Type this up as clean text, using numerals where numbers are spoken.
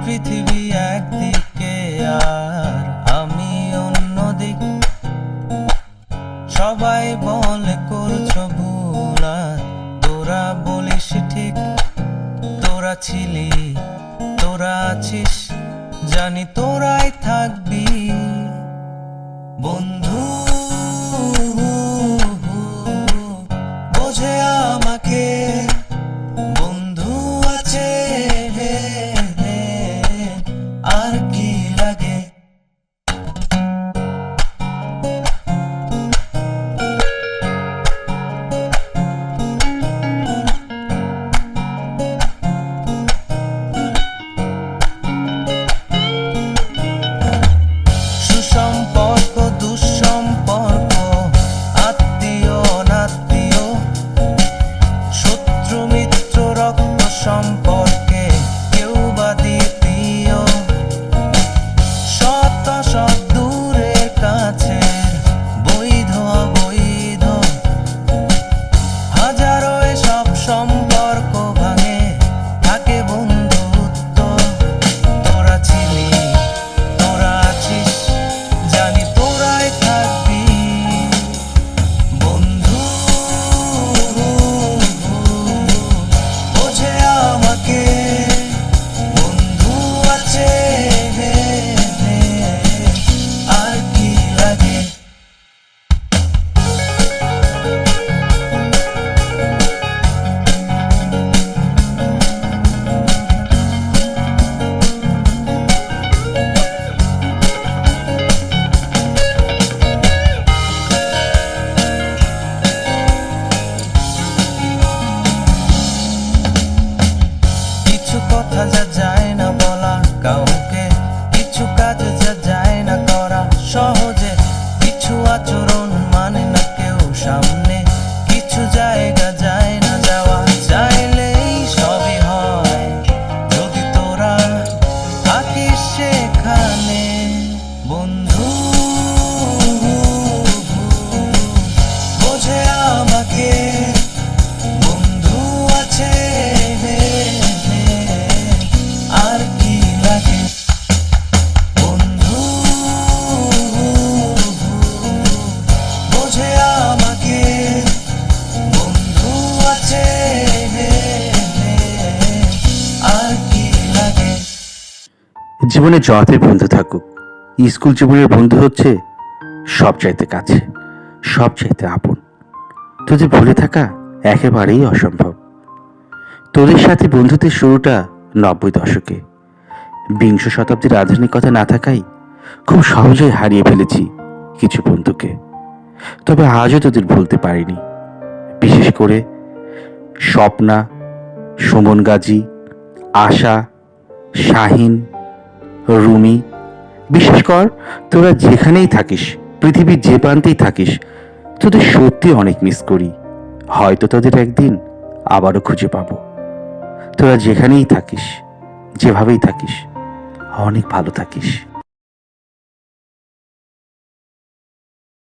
পৃথিবী একদিকে আর আমি অন্যদিক। সবাই বলে করছো ভুল আর তোরা বলিস ঠিক। তোরা ছিলি, তোরা আছিস, জানি তোরাই থাকবি বন্ধু। বোঝে আমাকে বন্ধু আছে, আর কি লাগে। সুসম্পর্ক দুঃসম্পর্ক, আত্মীয় অনাত্মীয়, শত্রু মিত্র রক্ত সম্পর্কে কেউ বা দ্বিতীয়। সৎ অসৎ দূরের কাছে, বৈধ অবৈধ, হাজারো এসব সম্পর্ক ভাঙে, থাকে বন্ধুত্ব। তোরা ছিলি, তোরা আছিস, জানি তোরাই থাকবি বন্ধু। বোঝে আমাকে বন্ধু আছে, আর কি লাগে। কিছু কথা যা যায় না বলা কাউকে, কিছু কাজ যা যায় না করা সহজে, কিছু আচরণ মানে না কেউ সামনে, কিছু জায়গা যায় না যাওয়া, চাইলেই সবই হয় যদি তোরা থাকিস সেখানে বন্ধু। বোঝে আমাকে বন্ধু আছে, আর কি লাগে বন্ধু। বোঝে আমাকে বন্ধু আছে, আর কি লাগে। জীবনে যতই বন্ধু থাকুক, স্কুল জীবনের বন্ধু হচ্ছে সবচাইতে কাছে, সবচাইতে আপন। তোদের ভুলে থাকা একেবারেই অসম্ভব। তোদের সাথে বন্ধুত্বের শুরুটা 90 দশকে। বিংশ শতাব্দীর আধুনিকতা না থাকায় খুব সহজেই হারিয়ে ফেলেছি কিছু বন্ধুকে। তবে আজও তোদের ভুলতে পারিনি। বিশেষ করে স্বপ্না, সুমন গাজী, আশা, শাহিন, রুমি। বিশেষ কর তোরা যেখানেই থাকিস, পৃথিবীর যে প্রান্তেই থাকিস, তোদের সত্যি অনেক মিস করি। হয়তো তোদের একদিন আবারও খুঁজে পাবো। তোরা যেখানেই থাকিস, যেভাবেই থাকিস, অনেক ভালো থাকিস।